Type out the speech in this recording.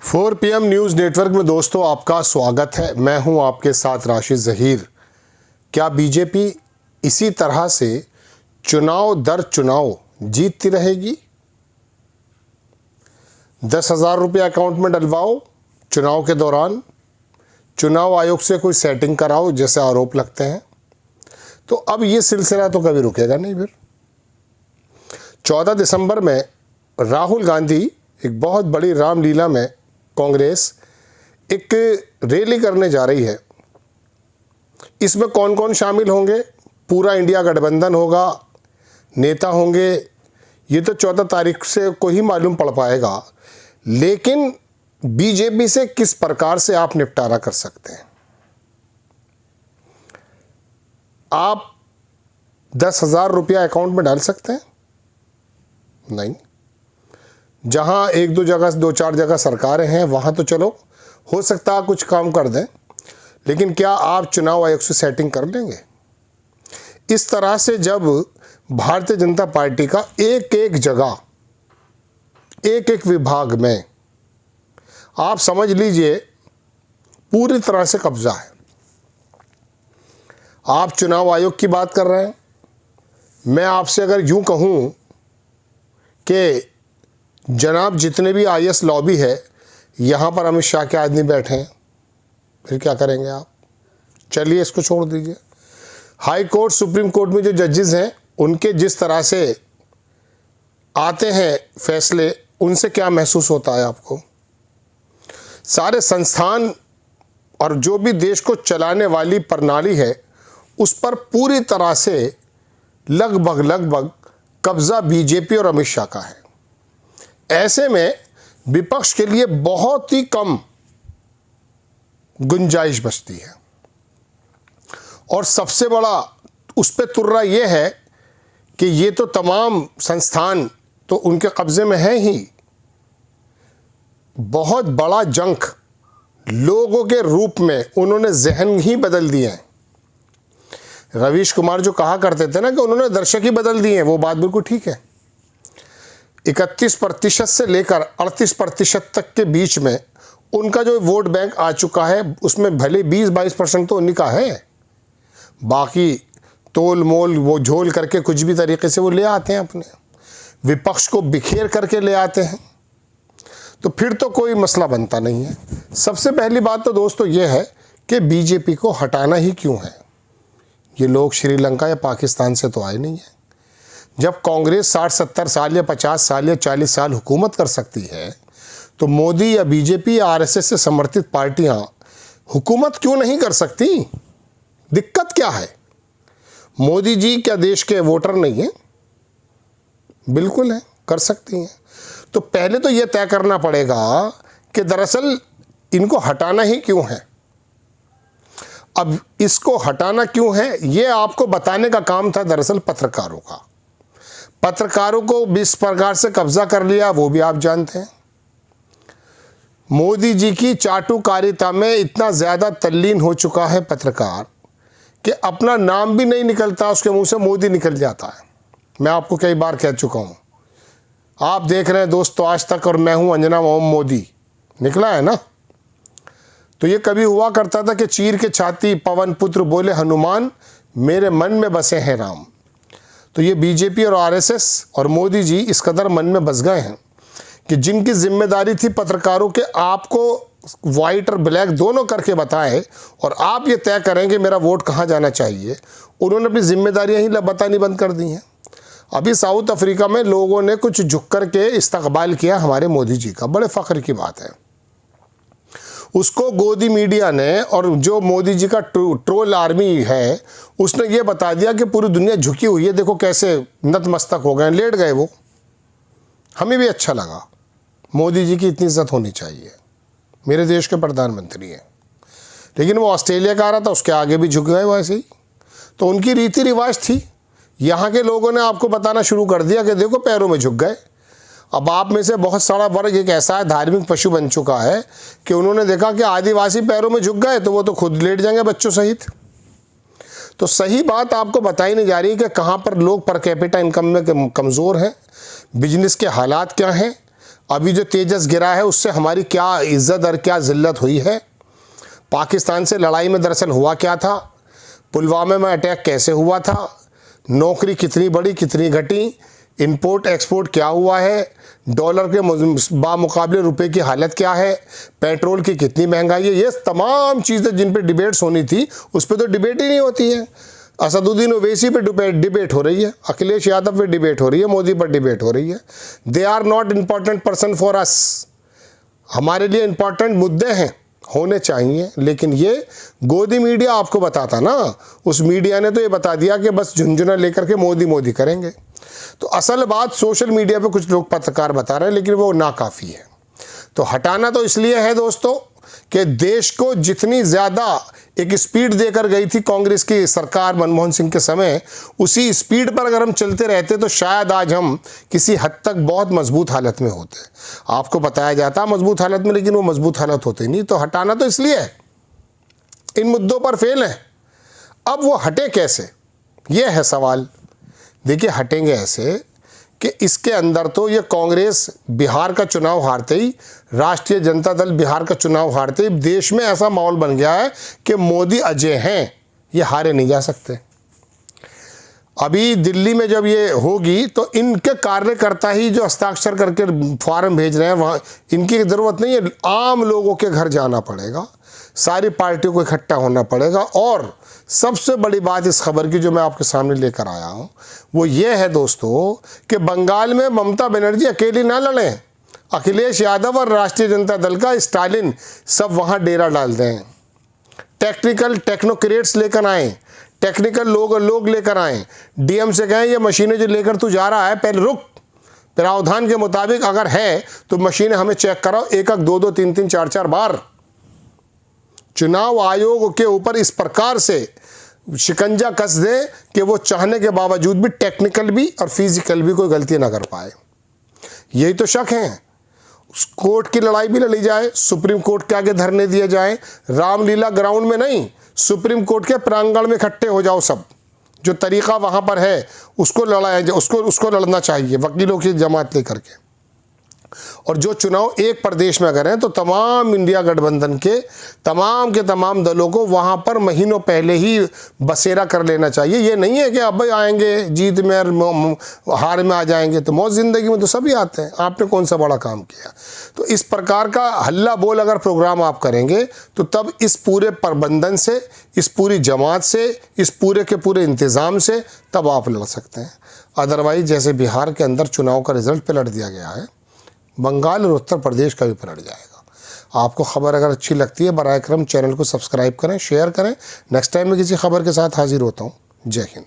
4 PM news network में दोस्तों आपका स्वागत है। मैं हूं आपके साथ राशिद ज़हीर। क्या बीजेपी इसी तरह से चुनाव दर चुनाव जीतती रहेगी? 10,000 रुपये अकाउंट में डलवाओ चुनाव के दौरान, चुनाव आयोग से कोई सेटिंग कराओ जैसे आरोप लगते हैं, तो अब ये सिलसिला तो कभी रुकेगा नहीं। फिर 14 दिसंबर में राहुल गांधी एक बहुत बड़ी रामलीला में कांग्रेस एक रैली करने जा रही है। इसमें कौन कौन शामिल होंगे? पूरा इंडिया गठबंधन होगा, नेता होंगे, ये तो 14 तारीख से को ही मालूम पड़ पाएगा। लेकिन बीजेपी से किस प्रकार से आप निपटारा कर सकते हैं? आप 10,000 रुपया अकाउंट में डाल सकते हैं? नहीं। जहां एक दो जगह, 2-4 जगह सरकारें हैं, वहां तो चलो हो सकता है कुछ काम कर दें, लेकिन क्या आप चुनाव आयोग से सेटिंग कर लेंगे? इस तरह से जब भारतीय जनता पार्टी का एक एक जगह, एक एक विभाग में आप समझ लीजिए पूरी तरह से कब्जा है। आप चुनाव आयोग की बात कर रहे हैं। मैं आपसे अगर यूं कहूं कि जनाब जितने भी IAS लॉबी है, यहाँ पर अमित शाह के आदमी बैठे हैं, फिर क्या करेंगे आप? चलिए इसको छोड़ दीजिए। हाई कोर्ट, सुप्रीम कोर्ट में जो जजेस हैं, उनके जिस तरह से आते हैं फैसले, उनसे क्या महसूस होता है आपको? सारे संस्थान और जो भी देश को चलाने वाली प्रणाली है, उस पर पूरी तरह से लगभग कब्जा बीजेपी और अमित शाह का है। ऐसे में विपक्ष के लिए बहुत ही कम गुंजाइश बचती है। और सबसे बड़ा उस पे तुर्रा ये है कि ये तो तमाम संस्थान तो उनके कब्जे में है ही। बहुत बड़ा जंक लोगों के रूप में उन्होंने जहन ही बदल दिए हैं। रवीश कुमार जो कहा करते थे ना कि उन्होंने दर्शक ही बदल दिए हैं, वो बात बिल्कुल ठीक है। 31% से लेकर 38% तक के बीच में उनका जो वोट बैंक आ चुका है, उसमें भले 20-22% तो उन्हीं का है। बाकी तोल मोल वो झोल करके कुछ भी तरीके से वो ले आते हैं, अपने विपक्ष को बिखेर करके ले आते हैं। तो फिर तो कोई मसला बनता नहीं है। सबसे पहली बात तो दोस्तों ये है कि बीजेपी को हटाना ही क्यों है? ये लोग श्रीलंका या पाकिस्तान से तो आए नहीं हैं। जब कांग्रेस 60-70 साल या 50 साल या 40 साल हुकूमत कर सकती है, तो मोदी या बीजेपी या RSS से समर्थित पार्टियां हुकूमत क्यों नहीं कर सकती? दिक्कत क्या है? मोदी जी क्या देश के वोटर नहीं हैं? बिल्कुल है, कर सकती हैं। तो पहले तो यह तय करना पड़ेगा कि दरअसल इनको हटाना ही क्यों है। अब इसको हटाना क्यों है, ये आपको बताने का काम था दरअसल पत्रकारों का। पत्रकारों को 20 प्रकार से कब्जा कर लिया, वो भी आप जानते हैं। मोदी जी की चाटुकारिता में इतना ज़्यादा तल्लीन हो चुका है पत्रकार कि अपना नाम भी नहीं निकलता, उसके मुंह से मोदी निकल जाता है। मैं आपको कई बार कह चुका हूँ। आप देख रहे हैं दोस्तों आज तक, और मैं हूँ अंजना मोदी, निकला है ना। तो ये कभी हुआ करता था कि चीर के छाती पवन पुत्र बोले हनुमान, मेरे मन में बसे हैं राम। तो ये बीजेपी और RSS और मोदी जी इस कदर मन में बस गए हैं कि जिनकी जिम्मेदारी थी पत्रकारों के आपको वाइट और ब्लैक दोनों करके बताएं और आप ये तय करें कि मेरा वोट कहाँ जाना चाहिए, उन्होंने अपनी जिम्मेदारियां ही बतानी बंद कर दी हैं। अभी साउथ अफ्रीका में लोगों ने कुछ झुक कर के इस्तकबाल किया हमारे मोदी जी का, बड़े फ़ख्र की बात है। उसको गोदी मीडिया ने और जो मोदी जी का ट्रोल आर्मी है, उसने ये बता दिया कि पूरी दुनिया झुकी हुई है, देखो कैसे नतमस्तक हो गए, लेट गए वो। हमें भी अच्छा लगा। मोदी जी की इतनी इज्जत होनी चाहिए, मेरे देश के प्रधानमंत्री हैं। लेकिन वो ऑस्ट्रेलिया का आ रहा था, उसके आगे भी झुक गए वैसे ही। तो उनकी रीति रिवाज थी। यहाँ के लोगों ने आपको बताना शुरू कर दिया कि देखो पैरों में झुक गए। अब आप में से बहुत सारा वर्ग एक ऐसा है, धार्मिक पशु बन चुका है कि उन्होंने देखा कि आदिवासी पैरों में झुक गए तो वो तो खुद लेट जाएंगे बच्चों सहित। तो सही बात आपको बताई नहीं जा रही कि कहाँ पर लोग पर कैपिटा इनकम में कमज़ोर हैं, बिजनेस के हालात क्या हैं, अभी जो तेजस गिरा है उससे हमारी क्या इज्जत और क्या जिल्लत हुई है। पाकिस्तान से लड़ाई में दरअसल हुआ क्या था, पुलवामा में अटैक कैसे हुआ था, नौकरी कितनी बढ़ी कितनी घटी, इंपोर्ट एक्सपोर्ट क्या हुआ है, डॉलर के बामुकाबले रुपए की हालत क्या है, पेट्रोल की कितनी महंगाई है, ये तमाम चीज़ें जिन पे डिबेट्स होनी थी उस पर तो डिबेट ही नहीं होती है। असदुद्दीन ओवैसी पे डिबेट हो रही है, अखिलेश यादव पे डिबेट हो रही है, मोदी पर डिबेट हो रही है। They are not important person for us. हमारे लिए इम्पॉर्टेंट मुद्दे हैं, होने चाहिए, लेकिन ये गोदी मीडिया आपको बताता ना, उस मीडिया ने तो ये बता दिया कि बस झुंझुना लेकर के मोदी मोदी करेंगे। तो असल बात सोशल मीडिया पे कुछ लोग पत्रकार बता रहे हैं, लेकिन वो नाकाफ़ी है। तो हटाना तो इसलिए है दोस्तों कि देश को जितनी ज़्यादा एक स्पीड देकर गई थी कांग्रेस की सरकार मनमोहन सिंह के समय, उसी स्पीड पर अगर हम चलते रहते तो शायद आज हम किसी हद तक बहुत मजबूत हालत में होते। आपको बताया जाता मजबूत हालत में, लेकिन वो मजबूत हालत होती नहीं। तो हटाना तो इसलिए है, इन मुद्दों पर फेल है। अब वो हटे कैसे, ये है सवाल। देखिए, हटेंगे ऐसे कि इसके अंदर तो ये कांग्रेस बिहार का चुनाव हारते ही, राष्ट्रीय जनता दल बिहार का चुनाव हारते ही देश में ऐसा माहौल बन गया है कि मोदी अजय हैं, ये हारे नहीं जा सकते। अभी दिल्ली में जब ये होगी तो इनके कार्यकर्ता ही जो हस्ताक्षर करके फॉर्म भेज रहे हैं, वहाँ इनकी ज़रूरत नहीं है, आम लोगों के घर जाना पड़ेगा, सारी पार्टियों को इकट्ठा होना पड़ेगा। और सबसे बड़ी बात इस खबर की जो मैं आपके सामने लेकर आया हूँ वो ये है दोस्तों कि बंगाल में ममता बनर्जी अकेली ना लड़ें, अखिलेश यादव और राष्ट्रीय जनता दल का स्टालिन सब वहाँ डेरा डाल दें, टेक्निकल टेक्नोक्रेट्स लेकर आएँ, टेक्निकल लोग लेकर आएँ, डीएम से कहें ये मशीनें जो लेकर तू जा रहा है पहले रुक, प्रावधान के मुताबिक अगर है तो मशीनें हमें चेक कराओ, 1-1, 2-2, 3-3, 4-4 बार। चुनाव आयोग के ऊपर इस प्रकार से शिकंजा कस दे कि वो चाहने के बावजूद भी टेक्निकल भी और फिजिकल भी कोई गलती ना कर पाए। यही तो शक है। कोर्ट की लड़ाई भी लड़ी जाए, सुप्रीम कोर्ट के आगे धरने दिए जाए, रामलीला ग्राउंड में नहीं, सुप्रीम कोर्ट के प्रांगण में इकट्ठे हो जाओ सब, जो तरीका वहाँ पर है उसको लड़ाया जाए, उसको लड़ना चाहिए वकीलों की जमात लेकर के। और जो चुनाव एक प्रदेश में अगर हैं तो तमाम इंडिया गठबंधन के तमाम दलों को वहाँ पर महीनों पहले ही बसेरा कर लेना चाहिए। ये नहीं है कि अब भाई आएंगे जीत में और हार में आ जाएंगे, तो मौत ज़िंदगी में तो सभी आते हैं, आपने कौन सा बड़ा काम किया। तो इस प्रकार का हल्ला बोल अगर प्रोग्राम आप करेंगे तो तब इस पूरे प्रबंधन से, इस पूरी जमात से, इस पूरे के पूरे इंतज़ाम से तब आप लड़ सकते हैं। अदरवाइज़ जैसे बिहार के अंदर चुनाव का रिजल्ट पलट दिया गया है, बंगाल और उत्तर प्रदेश का भी पलट जाएगा। आपको खबर अगर अच्छी लगती है बराए करम चैनल को सब्सक्राइब करें, शेयर करें। नेक्स्ट टाइम मैं किसी खबर के साथ हाजिर होता हूँ। जय हिंद।